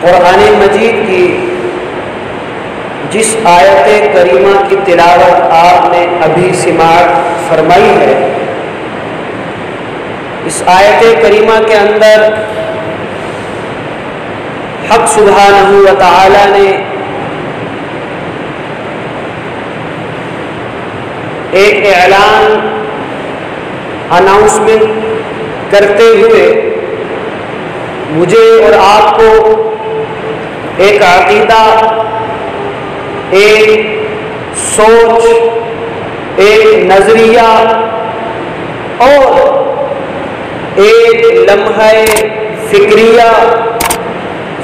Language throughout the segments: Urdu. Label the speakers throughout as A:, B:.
A: قرآن مجید کی جس آیت کریمہ کی تلاوت آپ نے ابھی سماعت فرمائی ہے، اس آیت کریمہ کے اندر حق سبحانہ و تعالی نے ایک اعلان اناؤنسمنٹ کرتے ہوئے مجھے اور آپ کو ایک عقیدہ، ایک سوچ، ایک نظریہ اور ایک لمحہ فکریہ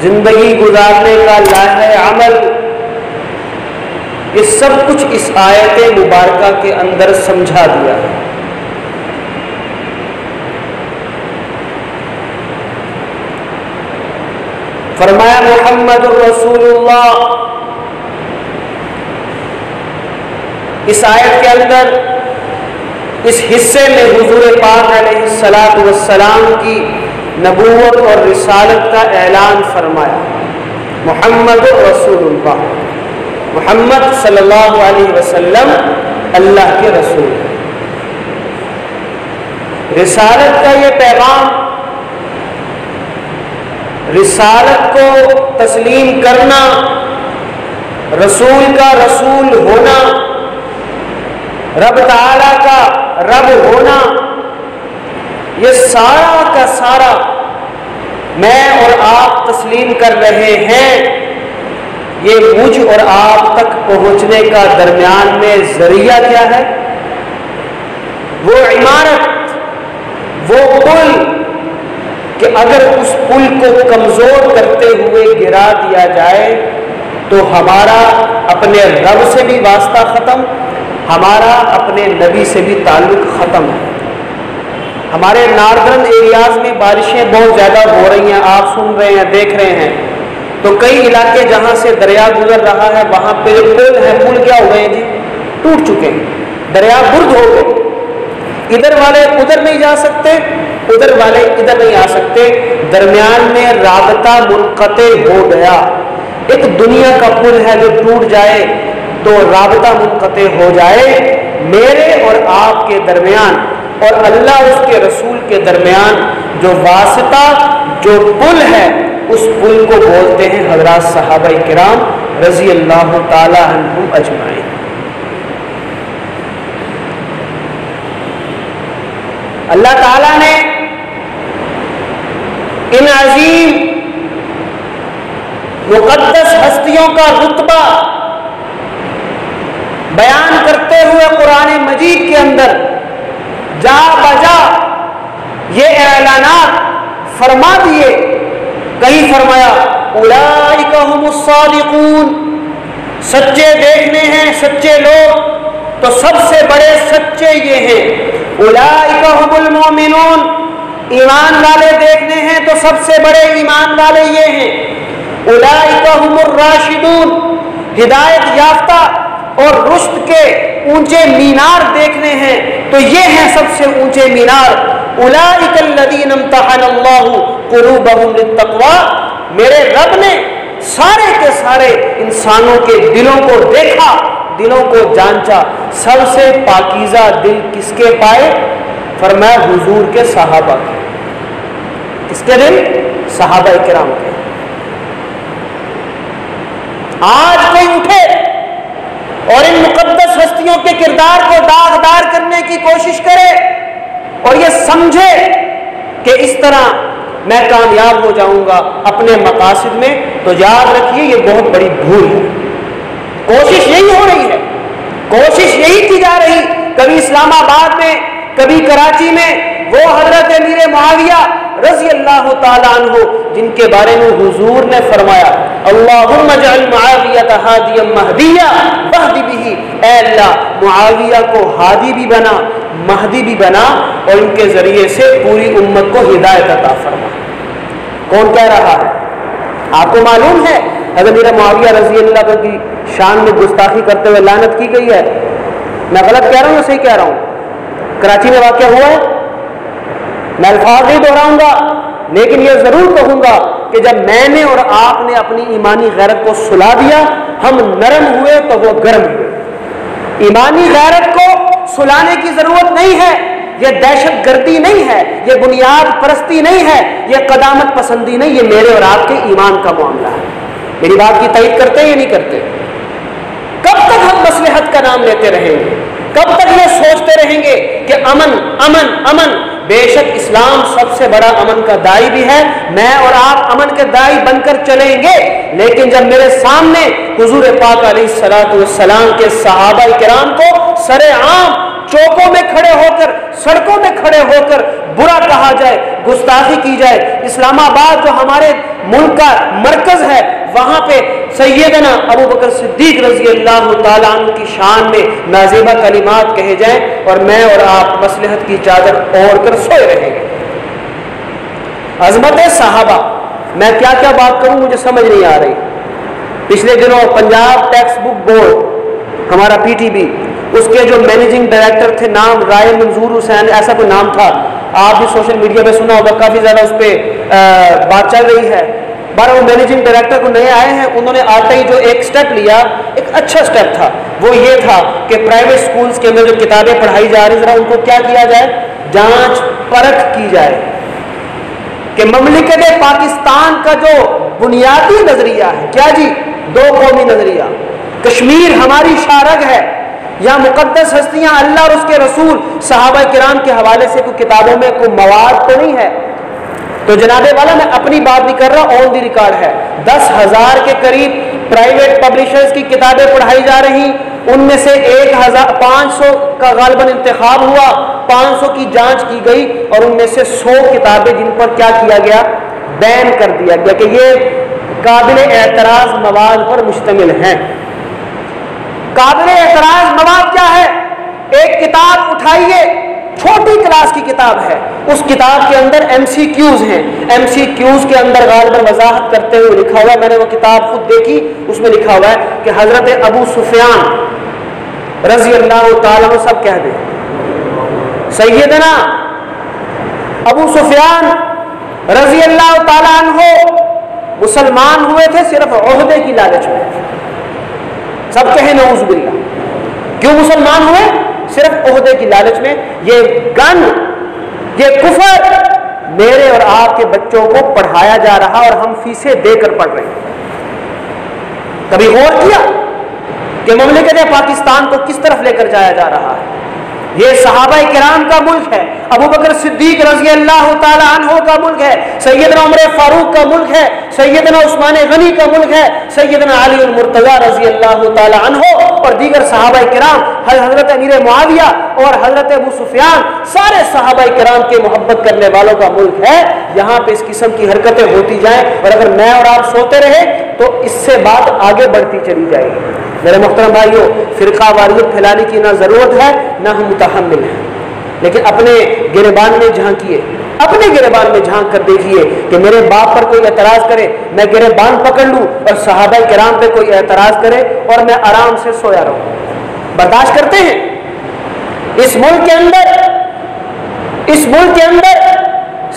A: زندگی گزارنے کا لاہ عمل، یہ سب کچھ اس آیت مبارکہ کے اندر سمجھا دیا ہے۔ فرمایا محمد الرسول اللہ، اس آیت کے اندر اس حصے میں حضور پاک علیہ الصلاۃ والسلام کی نبوت اور رسالت کا اعلان فرمایا۔ محمد الرسول اللہ، محمد صلی اللہ علیہ وسلم اللہ کے رسول۔ رسالت کا یہ پیغام، رسالت کو تسلیم کرنا، رسول کا رسول ہونا، رب تعالیٰ کا رب ہونا، یہ سارا کا سارا میں اور آپ تسلیم کر رہے ہیں۔ یہ مجھ اور آپ تک پہنچنے کا درمیان میں ذریعہ کیا ہے؟ وہ عمارت، وہ پل کہ اگر اس پل کو کمزور کرتے ہوئے گرا دیا جائے تو ہمارا اپنے رب سے بھی واسطہ ختم، ہمارا اپنے نبی سے بھی تعلق ختم ہے۔ ہمارے ناردرن ایریاز میں بارشیں بہت زیادہ ہو رہی ہیں، آپ سن رہے ہیں، دیکھ رہے ہیں، تو کئی علاقے جہاں سے دریا گزر رہا ہے وہاں پہ پل ہے، پل کیا ہو گئے جی؟ ٹوٹ چکے ہیں، دریا برد ہو گئے، ادھر والے ادھر نہیں جا سکتے، ادھر والے ادھر نہیں آ سکتے، درمیان میں رابطہ منقطع ہو گیا۔ ایک دنیا کا پل ہے جو ٹوٹ جائے تو رابطہ منقطع ہو جائے، میرے اور آپ کے درمیان اور اللہ اس کے رسول کے درمیان جو واسطہ، جو پل ہے، اس پل کو بولتے ہیں حضرات صحابہ کرام رضی اللہ تعالی عنہم اجمعین۔ اللہ تعالیٰ نے ان عظیم مقدس ہستیوں کا رتبہ بیان کرتے ہوئے قرآن مجید کے اندر جا بجا یہ اعلانات فرما دیے۔ کہیں فرمایا اولئک هم الصادقون، سچے دیکھنے ہیں سچے لوگ تو سب سے بڑے سچے یہ ہیں۔ اولئک هم المؤمنون، ایمان والے دیکھنے ہیں تو سب سے بڑے ایمان والے یہ ہیں۔ اولئک هم الراشدون، ہدایت یافتہ اور رشد کے اونچے مینار دیکھنے ہیں تو یہ ہیں سب سے اونچے مینار۔ اولئک الذین امتحن اللہ قلوبہم للتقوی، میرے رب نے سارے کے سارے انسانوں کے دلوں کو دیکھا، دلوں کو جانچا، سب سے پاکیزہ دل کس کے پائے؟ فرمایا حضور کے صحابہ کے۔ کس کے دل؟ صحابہ کرام کے۔ آج کوئی اٹھے اور ان مقدس ہستیوں کے کردار کو داغدار کرنے کی کوشش کرے اور یہ سمجھے کہ اس طرح میں کامیاب ہو جاؤں گا اپنے مقاصد میں، تو یاد رکھیے یہ بہت بڑی بھول ہے۔ کوشش یہی ہو رہی ہے، کوشش یہی کی جا رہی، کبھی اسلام آباد میں، کبھی کراچی میں، وہ حضرت امیر معاویہ رضی اللہ تعالیٰ عنہ جن کے بارے میں حضور نے فرمایا اللہم اجعل معاویہ ہادیا مہدیا واہد بہ، اے اللہ معاویہ کو ہادی بھی بنا، مہدی بھی بنا، اور ان کے ذریعے سے پوری امت کو ہدایت عطا فرما۔ کون کہہ رہا ہے؟ آپ کو معلوم ہے حضرت امیر معاویہ رضی اللہ عنہ کی شان میں گستاخی کرتے ہوئے لعنت کی گئی ہے۔ میں غلط کہہ رہا ہوں یا صحیح کہہ رہا ہوں؟ کراچی میں واقعہ ہوا ہے، میں الفاظ نہیں دہراؤں گا لیکن یہ ضرور کہوں گا کہ جب میں نے اور آپ نے اپنی ایمانی غیرت کو سلا دیا، ہم نرم ہوئے تو وہ گرم ہوئے۔ ایمانی غیرت کو سلانے کی ضرورت نہیں ہے، یہ دہشت گردی نہیں ہے، یہ بنیاد پرستی نہیں ہے، یہ قدامت پسندی نہیں، یہ میرے اور آپ کے ایمان کا معاملہ ہے۔ میری بات کی تائید کرتے ہیں یا نہیں کرتے؟ کب تک ہم مصلحت کا نام لیتے رہیں گے؟ کب تک یہ سوچتے رہیں گے کہ امن امن امن؟ بے شک اسلام سب سے بڑا امن کا داعی بھی ہے، میں اور آپ امن کے داعی بن کر چلیں گے، لیکن جب میرے سامنے حضور پاک علیہ الصلوۃ والسلام کے صحابہ کرام کو سرے عام چوکوں میں کھڑے ہو کر، سڑکوں میں کھڑے ہو کر برا کہا جائے، گستاخی کی جائے، اسلام آباد جو ہمارے ملک کا مرکز ہے وہاں پہ سیدنا ابو بکر صدیق رضی اللہ تعالیٰ عنہ کی شان میں نازیبہ کلمات کہے جائیں اور میں اور آپ مصلحت کی چادر اوڑھ کر سوئے رہیں گے۔ عظمت صحابہ، میں کیا کیا بات کروں مجھے سمجھ نہیں آ رہی۔ پچھلے دنوں پنجاب ٹیکسٹ بک بورڈ ہمارا PTB، اس کے جو مینیجنگ ڈائریکٹر تھے، نام رائے منظور حسین ایسا کوئی نام تھا، آپ بھی سوشل میڈیا پہ سنا ہوگا، کافی زیادہ اس پہ بات چل رہی ہے۔ بارہ وہ مینیجنگ ڈائریکٹر کو نئے آئے ہیں، انہوں نے آتے ہی جو ایک سٹیپ لیا، ایک اچھا سٹیپ تھا، وہ یہ تھا کہ پرائیویٹ سکولز کے اندر جو کتابیں پڑھائی جا رہی ذرا ان کو کیا کیا جائے، جانچ پرکھ کی جائے کہ مملکت پاکستان کا جو بنیادی نظریہ ہے، کیا جی، دو قومی نظریہ، کشمیر ہماری شارگ ہے، یا مقدس ہستیاں اللہ اور اس کے رسول صحابہ کرام کے حوالے سے کوئی کتابوں میں کوئی مواد تو نہیں ہے۔ تو جناب والا میں اپنی بات نہیں کر رہا، آن دی ریکارڈ ہے، 10,000 کے قریب پرائیویٹ پبلشرز کی کتابیں پڑھائی جا رہی، ان میں سے 1,500 کا غالباً انتخاب ہوا، 500 کی جانچ کی گئی اور ان میں سے 100 کتابیں جن پر کیا کیا گیا، بین کر دیا گیا کہ یہ قابل اعتراض مواد پر مشتمل ہیں۔ قابل اعتراض مواد کیا ہے؟ ایک کتاب اٹھائیے، چھوٹی کلاس کی کتاب ہے، اس کتاب کے اندر MCQs ہیں، MCQs کے اندر غالباً وضاحت کرتے ہوئے لکھا ہوا ہے، میں نے وہ کتاب خود دیکھی، اس میں لکھا ہوا ہے کہ حضرت ابو سفیان رضی اللہ تعالیٰ عنہ، سب کہہ دیں سیدنا ابو سفیان رضی اللہ تعالیٰ عنہ مسلمان ہوئے تھے صرف عہدے کی لالچ میں، سب کہیں نعوذ باللہ۔ کیوں مسلمان ہوئے؟ صرف عہدے کی لالچ میں۔ یہ گن، یہ کفر میرے اور آپ کے بچوں کو پڑھایا جا رہا اور ہم فیسیں دے کر پڑھ رہے ہیں۔ کبھی غور کیا کہ مملکت پاکستان کو کس طرف لے کر جایا جا رہا ہے؟ یہ صحابہ کرام کا ملک ہے، ابو بکر صدیق رضی اللہ تعالی عنہ کا ملک ہے، سیدنا عمر فاروق کا ملک ہے، سیدنا عثمان غنی کا ملک ہے، سیدنا علی المرتضی رضی اللہ تعالی عنہ اور دیگر صحابہ کرام، حضرت امیر معاویہ اور حضرت ابو سفیان، سارے صحابہ کرام کے محبت کرنے والوں کا ملک ہے۔ یہاں پہ اس قسم کی حرکتیں ہوتی جائیں اور اگر میں اور آپ سوتے رہے تو اس سے بات آگے بڑھتی چلی جائے گی۔ میرے محترم بھائیوں، فرقہ واریت پھیلانے کی نہ ضرورت ہے نہ ہم متحمل ہیں، لیکن اپنے گریبان میں جھانکیے، اپنے گریبان میں جھانک کر دیکھیے کہ میرے باپ پر کوئی اعتراض کرے، میں گریبان پکڑ لوں اور صحابہ کرام پہ کوئی اعتراض کرے اور میں آرام سے سویا رہوں۔ برداشت کرتے ہیں؟ اس ملک کے اندر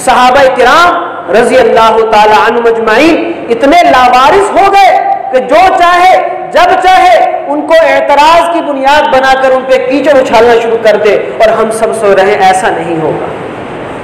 A: صحابہ کرام رضی اللہ تعالی عنہ مجمعین اتنے لاوارث ہو گئے کہ جو چاہے جب چاہے ان کو اعتراض کی بنیاد بنا کر ان پہ کیچڑ اچھالنا شروع کر دے اور ہم سب سو رہے ہیں۔ ایسا نہیں ہوگا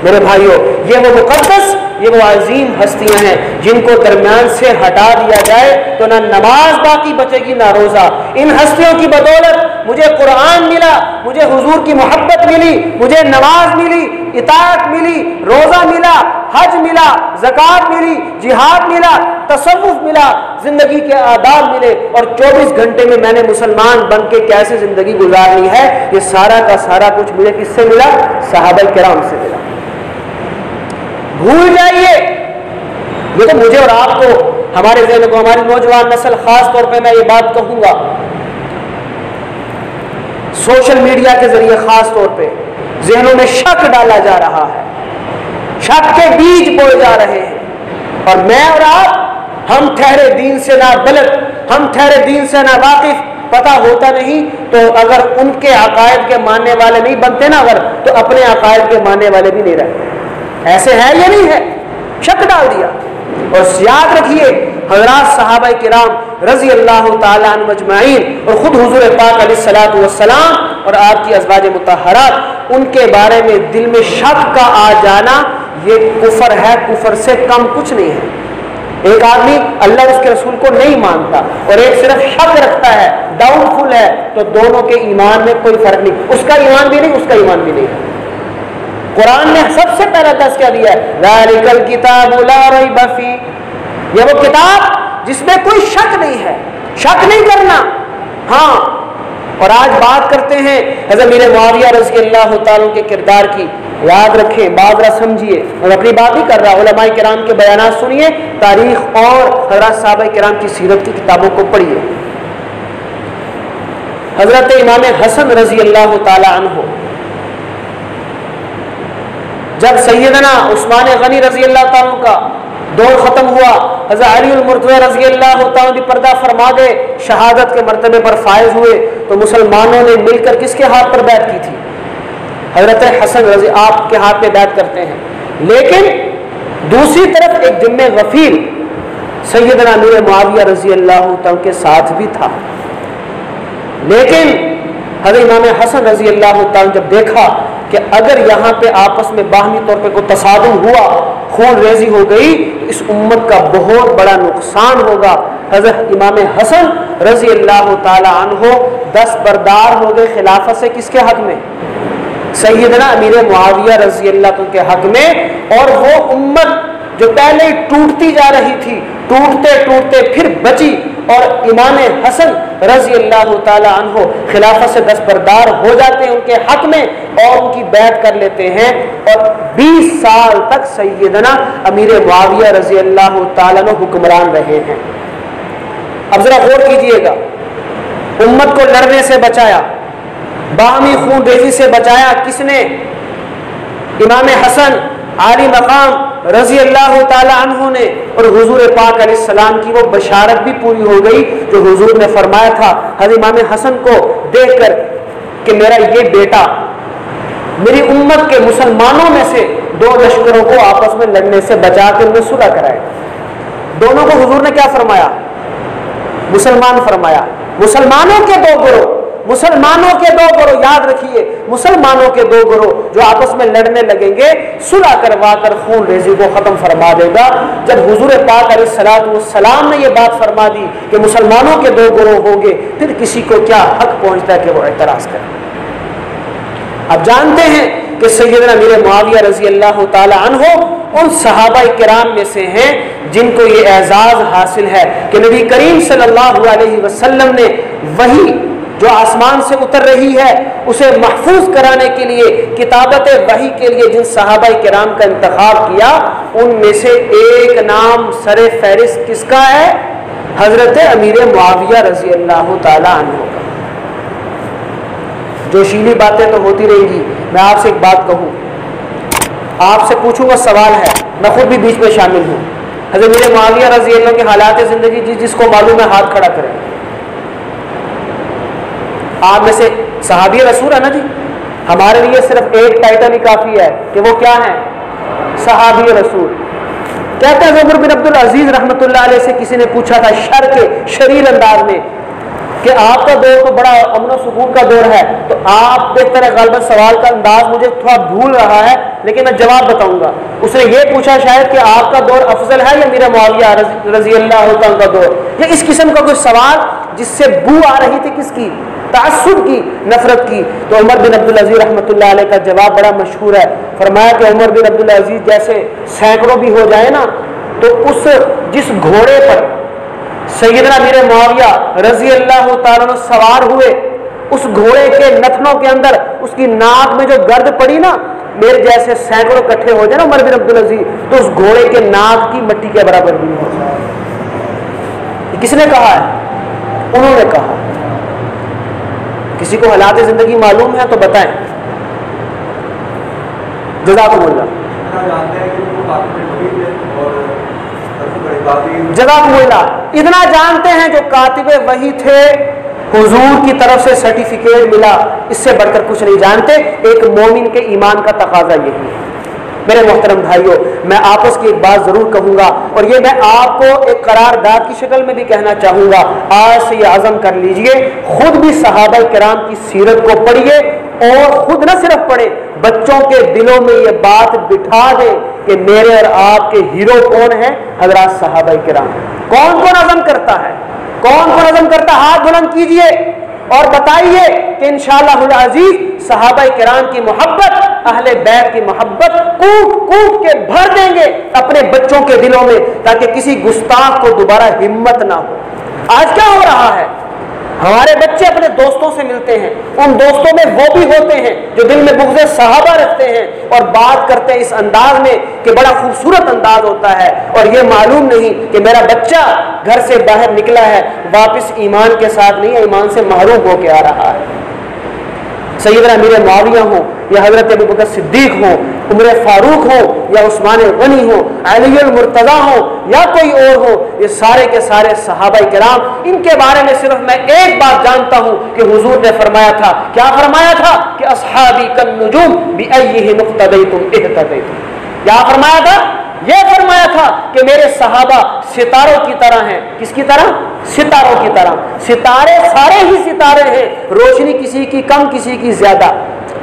A: میرے بھائیوں، یہ وہ مقدس، یہ وہ عظیم ہستیاں ہیں جن کو درمیان سے ہٹا دیا جائے تو نہ نماز باقی بچے گی نہ روزہ۔ ان ہستیوں کی بدولت مجھے قرآن ملا، مجھے حضور کی محبت ملی، مجھے نماز ملی، اطاعت ملی، روزہ ملا، حج ملا، زکوٰۃ ملی، جہاد ملا، تصوف ملا، زندگی کے آداب ملے اور 24 گھنٹے میں میں نے مسلمان بن کے کیسے زندگی گزارنی ہے، یہ سارا کا سارا کچھ مجھے کس سے ملا؟ صحابہ کرام سے ملا۔ بھول جائیے، یہ تو مجھے اور آپ کو، ہمارے ذہن کو، ہماری نوجوان نسل خاص طور پہ میں یہ بات کہوں گا، سوشل میڈیا کے ذریعے خاص طور پہ ذہنوں میں شک ڈالا جا رہا ہے، شک کے بیج بوئے جا رہے ہیں، اور میں اور آپ، ہم ٹھہرے دین سے نہ بلد، ہم ٹھہرے دین سے نہ واقف، پتہ ہوتا نہیں تو اگر ان کے عقائد کے ماننے والے نہیں بنتے نا اگر، تو اپنے عقائد کے ماننے والے بھی نہیں رہتے۔ ایسے ہے یا نہیں ہے؟ شک ڈال دیا۔ اور یاد رکھیے حضرات صحابہ کرام رضی اللہ تعالیٰ عنہ اجمعین اور خود حضور پاک علیہ الصلوۃ والسلام اور آپ کی ازواج مطہرات، ان کے بارے میں دل میں شک کا آ جانا یہ کفر ہے، کفر سے کم کچھ نہیں ہے۔ ایک آدمی اللہ اور اس کے رسول کو نہیں مانتا اور ایک صرف شک رکھتا ہے، ڈاؤٹ فل ہے، تو دونوں کے ایمان میں کوئی فرق نہیں، اس کا ایمان بھی نہیں، اس کا ایمان بھی نہیں۔ قرآن نے سب سے پہلا دس کیا دیا ہے؟ ذالک الکتاب لا ریب فیہ، یہ وہ کتاب جس میں کوئی شک نہیں ہے، شک نہیں کرنا۔ ہاں، اور آج بات کرتے ہیں حضرت امیر معاویہ رضی اللہ تعالیٰ کے کردار کی، یاد رکھیں، بات ذرا سمجھیے، اور اپنی بات نہیں کر رہا، علماء کرام کے بیانات سنیے، تاریخ اور حضرات صحابہ کرام کی سیرت کی کتابوں کو پڑھیے۔ حضرت امام حسن رضی اللہ تعالیٰ عنہ جب سیدنا عثمان غنی رضی اللہ تعالیٰ کا دور ختم ہوا، حضرت علی المرتضی رضی اللہ تعالیٰ بھی پردہ فرما گئے، شہادت کے مرتبے پر فائز ہوئے، تو مسلمانوں نے مل کر کس کے ہاتھ پر بیعت کی تھی؟ حضرت حسن رضی آپ کے ہاتھ پہ بیعت کرتے ہیں۔ لیکن دوسری طرف ایک ذمہ غفیر سیدنا امیر معاویہ رضی اللہ تعالیٰ کے ساتھ بھی تھا، لیکن حضرت امام حسن رضی اللہ تعالیٰ جب دیکھا کہ اگر یہاں پہ آپس میں باہمی طور پہ کوئی تصادم ہوا، خون ریزی ہو گئی، تو اس امت کا بہت بڑا نقصان ہوگا، حضرت امام حسن رضی اللہ تعالی عنہ دستبردار ہو گئے خلافت سے، کس کے حق میں؟ سیدنا امیر معاویہ رضی اللہ عنہ کے حق میں۔ اور وہ امت جو پہلے ہی ٹوٹتی جا رہی تھی، ٹوٹتے ٹوٹتے پھر بچی، اور امام حسن رضی اللہ تعالی عنہ خلافت سے دستبردار ہو جاتے ہیں ان کے حق میں اور ان کی بیعت کر لیتے ہیں، اور 20 سال تک سیدنا امیر معاویہ رضی اللہ تعالی عنہ حکمران رہے ہیں۔ اب ذرا غور کیجئے گا، امت کو لڑنے سے بچایا، باہمی خون ریزی سے بچایا کس نے؟ امام حسن عالی مقام رضی اللہ تعالی عنہ نے، اور حضور پاک علیہ السلام کی وہ بشارت بھی پوری ہو گئی جو حضور نے فرمایا تھا حضرت امام حسن کو دیکھ کر کہ میرا یہ بیٹا میری امت کے مسلمانوں میں سے 2 لشکروں کو آپس میں لڑنے سے بچا کے انہیں صلح کرائے۔ دونوں کو حضور نے کیا فرمایا؟ مسلمان فرمایا۔ مسلمانوں کے 2 گروہ، مسلمانوں کے 2 گروہ، یاد رکھیے، مسلمانوں کے 2 گروہ جو آپس میں لڑنے لگیں گے، صلح کروا کر خون ریزی کو ختم فرما دے گا۔ جب حضور پاک علیہ الصلوۃ والسلام نے یہ بات فرما دی کہ مسلمانوں کے 2 گروہ ہوں گے، پھر کسی کو کیا حق پہنچتا ہے کہ وہ اعتراض کرے؟ اب جانتے ہیں کہ سیدنا امیر معاویہ رضی اللہ تعالی عنہ ان صحابہ کرام میں سے ہیں جن کو یہ اعزاز حاصل ہے کہ نبی کریم صلی اللہ علیہ وسلم نے وحی جو آسمان سے اتر رہی ہے اسے محفوظ کرانے کے لیے، کتابت وحی کے لیے جن صحابہ کرام کا انتخاب کیا، ان میں سے ایک نام سر فہرست کس کا ہے؟ حضرت امیر معاویہ رضی اللہ تعالی عنہ کا۔ جوشیلی باتیں تو ہوتی رہیں گی، میں آپ سے ایک بات کہوں، آپ سے پوچھوں گا، سوال ہے، میں خود بھی بیچ میں شامل ہوں۔ حضرت امیر معاویہ رضی اللہ کے حالات زندگی جس کو معلوم ہے ہاتھ کھڑا کریں۔ آپ میں سے صحابی رسول ہے نا جی، ہمارے لیے صرف ایک ٹائٹل ہی کافی ہے کہ وہ کیا ہے؟ صحابی رسول۔ کہتے ہیں عمر بن عبد العزیز رحمۃ اللہ علیہ سے کسی نے پوچھا تھا شریر انداز میں کہ آپ کا دور تو بڑا امن و سکون کا دور ہے، تو آپ دیکھتے ہیں غالباً سوال کا انداز مجھے تھوڑا بھول رہا ہے لیکن میں جواب بتاؤں گا۔ اس نے یہ پوچھا شاید کہ آپ کا دور افضل ہے یا میرا معاویہ رضی اللہ عنہ کا دور، یا اس قسم کا کوئی سوال جس سے بو آ رہی تھی، کس کی؟ تعصب کی، نفرت کی۔ تو عمر بن عبد العزیز رحمۃ اللہ علیہ کا جواب بڑا مشہور ہے، فرمایا کہ عمر بن عبد العزیز جیسے سینکڑوں بھی ہو جائے نا، تو اس جس گھوڑے پر سیدنا امیر معاویہ رضی اللہ تعالیٰ عنہ سوار ہوئے، اس گھوڑے کے نتنوں کے اندر اس کی ناک میں جو گرد پڑی نا، میرے جیسے سینکڑوں اکٹھے ہو جائے نا عمر بن عبد العزیز، تو اس گھوڑے کے ناک کی مٹی کے برابر بھی ہو جائے۔ کس نے کہا ہے؟ انہوں نے کہا۔ کسی کو حالات زندگی معلوم ہے تو بتائیں۔ جزاکم اللہ، جزاکم اللہ۔ اتنا جانتے ہیں جو کاتب وحی تھے، حضور کی طرف سے سرٹیفکیٹ ملا، اس سے بڑھ کر کچھ نہیں جانتے۔ ایک مومن کے ایمان کا تقاضا یہی ہے۔ میرے محترم بھائیوں، میں آپس کی ایک بات ضرور کہوں گا، اور یہ میں آپ کو ایک قرارداد کی شکل میں بھی کہنا چاہوں گا، آج سے یہ عزم کر لیجئے، خود بھی صحابہ کرام کی سیرت کو پڑھیے، اور خود نہ صرف پڑھیں، بچوں کے دلوں میں یہ بات بٹھا دیں کہ میرے اور آپ کے ہیرو کون ہیں؟ حضرات صحابہ کرام۔ کون کون عزم کرتا ہے؟ کون کون عزم کرتا ہے؟ ہاتھ بلند کیجئے اور بتائیے کہ انشاءاللہ العزیز صحابہ کرام کی محبت، اہل بیت کی محبت کوٹ کوٹ کے بھر دیں گے اپنے بچوں کے دلوں میں، تاکہ کسی گستاخ کو دوبارہ ہمت نہ ہو۔ آج کیا ہو رہا ہے؟ ہمارے بچے اپنے دوستوں سے ملتے ہیں، ان دوستوں میں وہ بھی ہوتے ہیں جو دل میں بغض صحابہ رکھتے ہیں اور بات کرتے ہیں اس انداز میں کہ بڑا خوبصورت انداز ہوتا ہے، اور یہ معلوم نہیں کہ میرا بچہ گھر سے باہر نکلا ہے واپس ایمان کے ساتھ نہیں ہے، ایمان سے محروم ہو کے آ رہا ہے۔ سیدنا امیر معاویہ ہوں یا حضرت ابوبکر صدیق ہوں، عمر فاروق ہوں یا عثمان غنی ہوں، علی المرتضیٰ ہوں یا کوئی اور ہو، یہ سارے کے سارے صحابہ کرام، ان کے بارے میں صرف میں ایک بات جانتا ہوں کہ حضور نے فرمایا تھا، کیا فرمایا تھا؟ کہ اصحابی کالنجوم بأیہم اقتدیتم اہتدیتم۔ کیا فرمایا تھا؟ یہ فرمایا تھا کہ میرے صحابہ ستاروں کی طرح ہیں۔ کس کی طرح؟ ستاروں کی طرح۔ ستارے سارے ہی ستارے ہیں، روشنی کسی کی کم کسی کی زیادہ،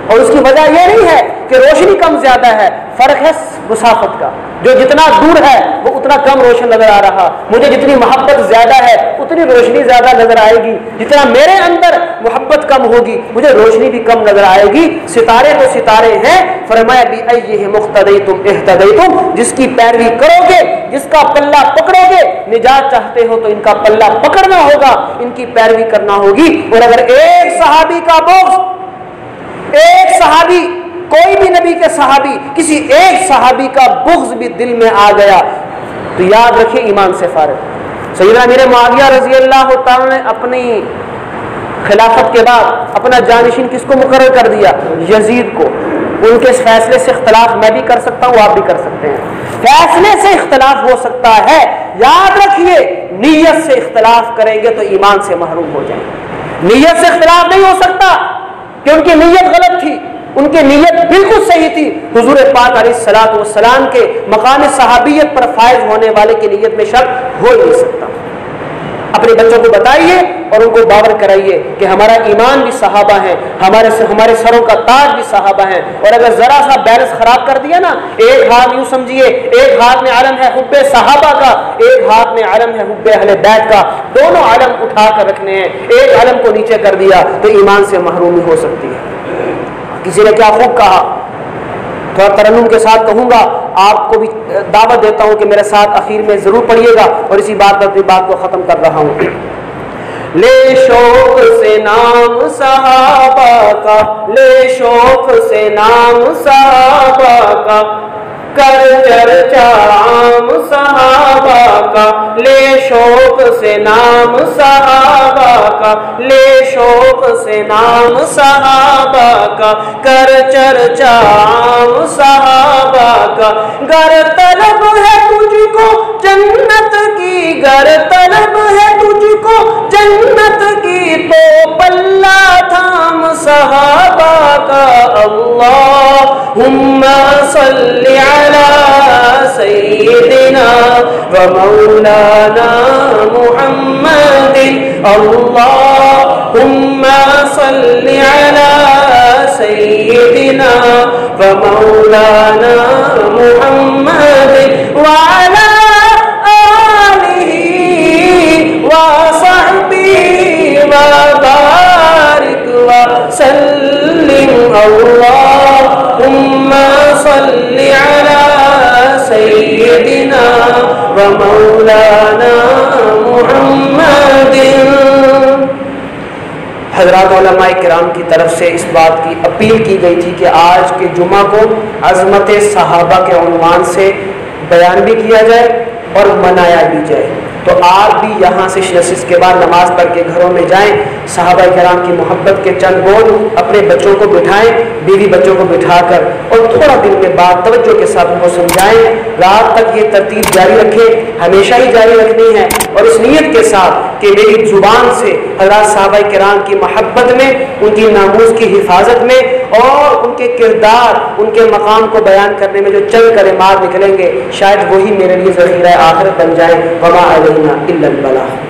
A: اور اس کی وجہ یہ نہیں ہے کہ روشنی کم زیادہ ہے، فرق ہے مسافت کا، جو جتنا دور ہے وہ اتنا کم روشن نظر آ رہا، مجھے جتنی محبت زیادہ ہے اتنی روشنی زیادہ نظر آئے گی، جتنا میرے اندر محبت کم ہوگی مجھے روشنی بھی کم نظر آئے گی۔ ستارے تو ستارے ہیں، فرمایا بِأَيِّهِمْ اقْتَدَيْتُمْ اهْتَدَيْتُمْ، جس کی پیروی کرو گے، جس کا پلہ پکڑو گے، نجات چاہتے ہو تو ان کا پلہ پکڑنا ہوگا، ان کی پیروی کرنا ہوگی۔ اور اگر ایک صحابی کا بغض، ایک صحابی، کوئی بھی نبی کے صحابی، کسی ایک صحابی کا بغض بھی دل میں آ گیا تو یاد رکھیں ایمان سے فارغ۔ سیدنا امیر معاویہ رضی اللہ تعالیٰ نے اپنی خلافت کے بعد اپنا جانشین کس کو مقرر کر دیا؟ یزید کو۔ ان کے اس فیصلے سے اختلاف میں بھی کر سکتا ہوں، آپ بھی کر سکتے ہیں، فیصلے سے اختلاف ہو سکتا ہے، یاد رکھیے نیت سے اختلاف کریں گے تو ایمان سے محروم ہو جائیں گے۔ نیت سے اختلاف نہیں ہو سکتا کہ ان کی نیت غلط تھی، ان کی نیت بالکل صحیح تھی۔ حضور پاک علیہ الصلوۃ والسلام کے مقام صحابیت پر فائز ہونے والے کی نیت میں شک ہو ہی نہیں سکتا۔ اپنے بچوں کو بتائیے اور ان کو باور کرائیے کہ ہمارا ایمان بھی صحابہ ہیں، ہمارے سروں کا تاج بھی صحابہ ہیں، اور اگر ذرا سا بیلنس خراب کر دیا نا، ایک ہاتھ یوں سمجھیے ایک ہاتھ میں علم ہے حب صحابہ کا، ایک ہاتھ میں علم ہے حب اہل بیت کا، دونوں علم اٹھا کر رکھنے ہیں، ایک علم کو نیچے کر دیا تو ایمان سے محرومی ہو سکتی ہے۔ کسی نے کیا خوب کہا، تھوڑا ترنم کے ساتھ کہوں گا، آپ کو بھی دعوت دیتا ہوں کہ میرے ساتھ اخیر میں ضرور پڑھیے گا، اور اسی بات پر اپنی بات کو ختم کر رہا ہوں۔ لے شوق سے نام صحابہ کا، لے شوق سے نام صحابہ کا، کر چرچا عام صحابہ کا، لے شوق سے نام صحابہ کا، لے شوق سے نام صحابہ کا، کر چرچا عام صحابہ کا۔ گر طلب ہے تجھ کو جنت کی، گر طلب ہے تجھ کو جنت کی، تو پلہ تھام صحابہ کا۔ اللہم صلی علی سیدنا و مولانا محمد، اللہم صلی علی سیدنا و مولانا محمد وعلی آلہ وصحبہ وبارک وسلم۔ اللہم صلی علی سیدنا و مولانا محمد۔ حضرات علماء کرام کی طرف سے اس بات کی اپیل کی گئی تھی کہ آج کے جمعہ کو عظمت صحابہ کے عنوان سے بیان بھی کیا جائے اور منایا بھی جائے، تو آپ بھی یہاں سے نشست کے بعد نماز پڑھ کے گھروں میں جائیں، صحابہ کرام کی محبت کے چند بول اپنے بچوں کو بٹھائیں، بیوی بچوں کو بٹھا کر، اور تھوڑا دل میں بات توجہ کے ساتھ ان کو سمجھائیں۔ رات تک یہ ترتیب جاری رکھیں، ہمیشہ ہی جاری رکھنی ہے، اور اس نیت کے ساتھ کہ میری زبان سے حضرات صحابہ کرام کی محبت میں، ان کی ناموس کی حفاظت میں اور ان کے کردار، ان کے مقام کو بیان کرنے میں جو چند کلمات نکلیں گے، شاید وہی میرے لیے ذخیرہ آخرت بن جائیں۔ وما علینا الا البلاغ۔